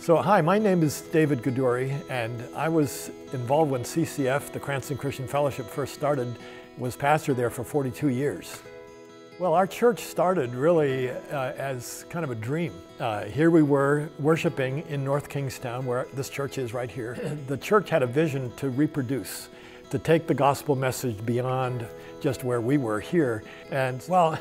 So hi, my name is David Gouduri, and I was involved when CCF, the Cranston Christian Fellowship, first started, was pastor there for 42 years. Well, our church started really as kind of a dream. Here we were worshiping in North Kingstown, where this church is right here. The church had a vision to reproduce, to take the gospel message beyond just where we were here. And well,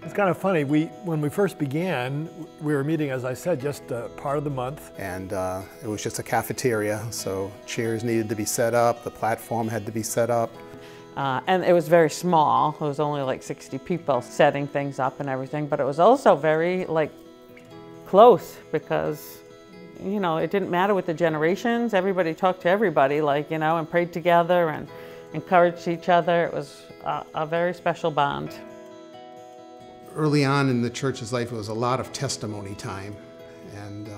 it's kind of funny, when we first began, we were meeting, as I said, just part of the month. And it was just a cafeteria, so chairs needed to be set up, the platform had to be set up. And it was very small. It was only like 60 people setting things up and everything, but it was also very close because, you know, it didn't matter with the generations. Everybody talked to everybody, and prayed together and encouraged each other. It was a very special bond. Early on in the church's life, it was a lot of testimony time, and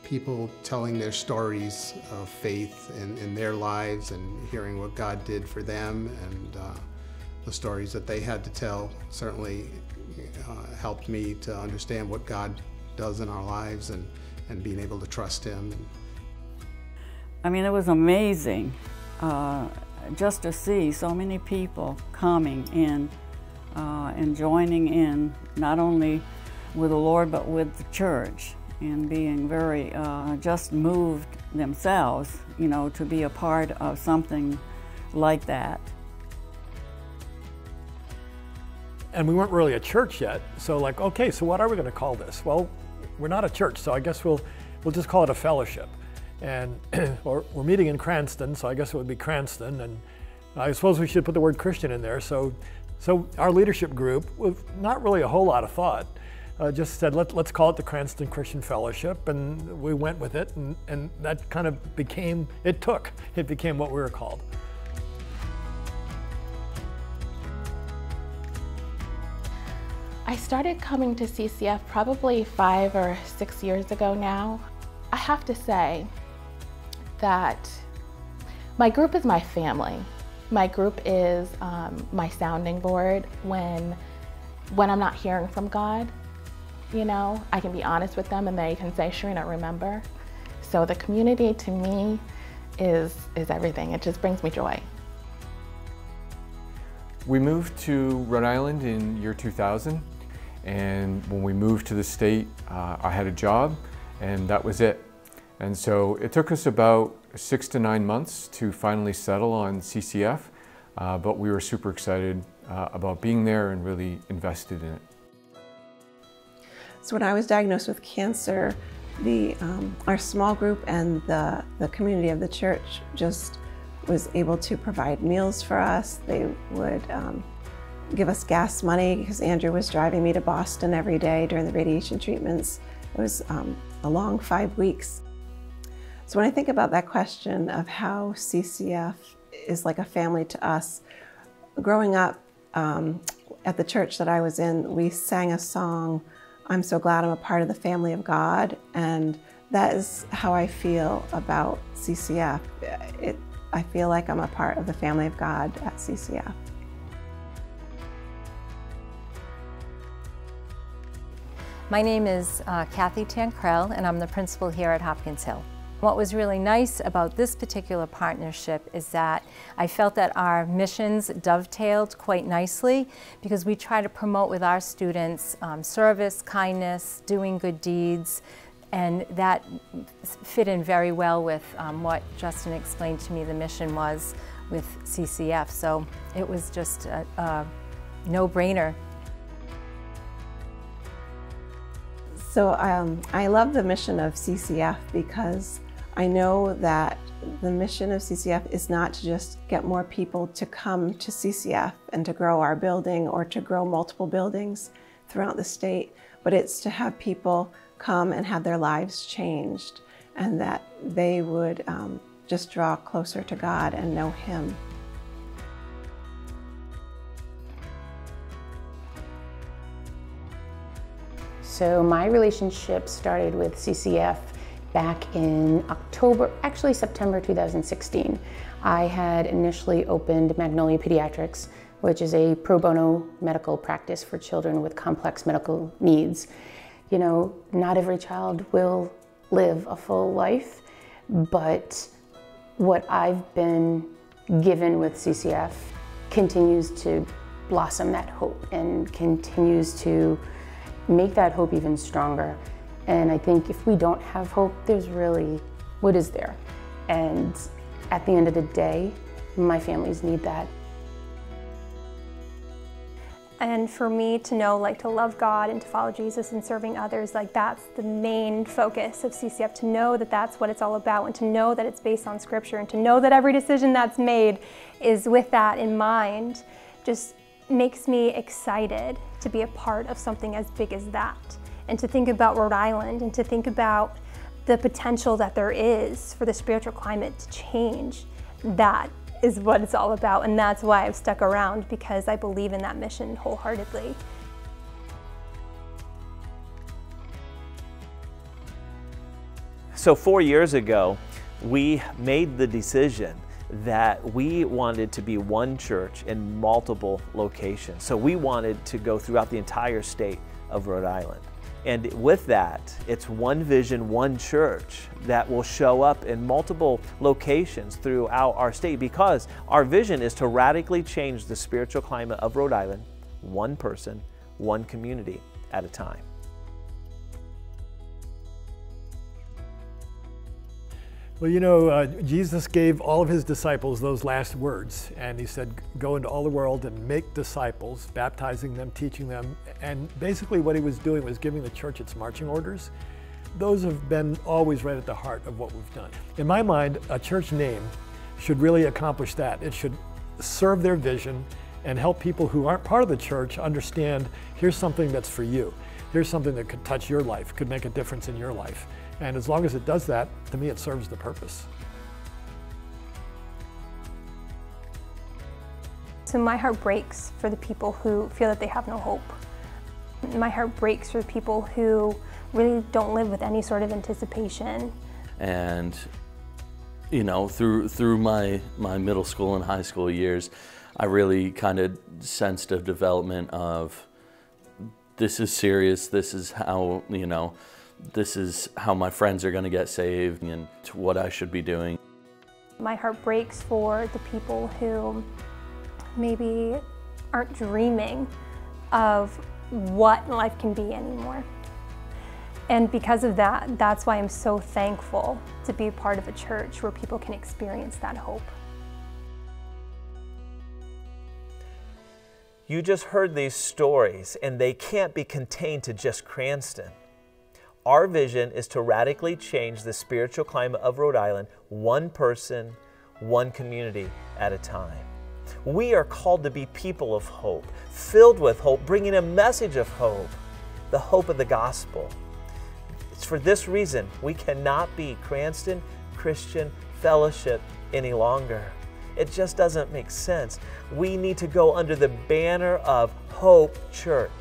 people telling their stories of faith in their lives and hearing what God did for them, and the stories that they had to tell certainly helped me to understand what God does in our lives and being able to trust Him. I mean, it was amazing just to see so many people coming in and joining in, not only with the Lord, but with the church, and being very just moved themselves, to be a part of something like that. And we weren't really a church yet, so okay, so what are we going to call this? Well, we're not a church, so I guess we'll just call it a fellowship. And we're meeting in Cranston, so I guess it would be Cranston, and I suppose we should put the word Christian in there. So our leadership group, with not really a whole lot of thought, just said, let's call it the Cranston Christian Fellowship, and we went with it, and that kind of became, it became what we were called. I started coming to CCF probably 5 or 6 years ago now. I have to say that my group is my family. My group is my sounding board when I'm not hearing from God. I can be honest with them and they can say, Sharina, remember. So the community to me is everything. It just brings me joy. We moved to Rhode Island in year 2000, and when we moved to the state, I had a job, and that was it. And so it took us about 6 to 9 months to finally settle on CCF, but we were super excited about being there and really invested in it. So when I was diagnosed with cancer, our small group and the community of the church just was able to provide meals for us. They would give us gas money because Andrew was driving me to Boston every day during the radiation treatments. It was a long 5 weeks. So when I think about that question of how CCF is like a family to us, growing up at the church that I was in, we sang a song, I'm so glad I'm a part of the family of God, and that is how I feel about CCF. I feel like I'm a part of the family of God at CCF. My name is Kathy Tankrell, and I'm the principal here at Hopkins Hill. What was really nice about this particular partnership is that I felt that our missions dovetailed quite nicely, because we try to promote with our students service, kindness, doing good deeds, and that fit in very well with what Justin explained to me the mission was with CCF. So it was just a no-brainer. So I love the mission of CCF because I know that the mission of CCF is not to just get more people to come to CCF and to grow our building or to grow multiple buildings throughout the state, but it's to have people come and have their lives changed, and that they would just draw closer to God and know Him. So my relationship started with CCF back in September 2016. I had initially opened Magnolia Pediatrics, which is a pro bono medical practice for children with complex medical needs. You know, not every child will live a full life, but what I've been given with CCF continues to blossom that hope and continues to make that hope even stronger. And I think if we don't have hope, there's really, what is there? And at the end of the day, my families need that. And for me to know, like, to love God and to follow Jesus and serving others, like, that's the main focus of CCF, to know that that's what it's all about, and to know that it's based on Scripture, and to know that every decision that's made is with that in mind, just makes me excited to be a part of something as big as that. And to think about Rhode Island, and to think about the potential that there is for the spiritual climate to change, that is what it's all about, and that's why I've stuck around, because I believe in that mission wholeheartedly. So 4 years ago, we made the decision that we wanted to be one church in multiple locations. So we wanted to go throughout the entire state of Rhode Island. And with that, it's one vision, one church that will show up in multiple locations throughout our state, because our vision is to radically change the spiritual climate of Rhode Island, one person, one community at a time. Well, you know, Jesus gave all of his disciples those last words, and he said, go into all the world and make disciples, baptizing them, teaching them. And basically what he was doing was giving the church its marching orders. Those have been always right at the heart of what we've done. In my mind, a church name should really accomplish that. It should serve their vision and help people who aren't part of the church understand, here's something that's for you. Here's something that could touch your life, could make a difference in your life. And as long as it does that, to me, it serves the purpose. So my heart breaks for the people who feel that they have no hope. My heart breaks for the people who really don't live with any sort of anticipation. And, you know, through my middle school and high school years, I really kind of sensed a development of, this is serious, this is how, you know, this is how my friends are going to get saved, and what I should be doing. My heart breaks for the people who maybe aren't dreaming of what life can be anymore. And because of that, that's why I'm so thankful to be a part of a church where people can experience that hope. You just heard these stories, and they can't be contained to just Cranston. Our vision is to radically change the spiritual climate of Rhode Island, one person, one community at a time. We are called to be people of hope, filled with hope, bringing a message of hope, the hope of the gospel. It's for this reason we cannot be Cranston Christian Fellowship any longer. It just doesn't make sense. We need to go under the banner of Hope Church.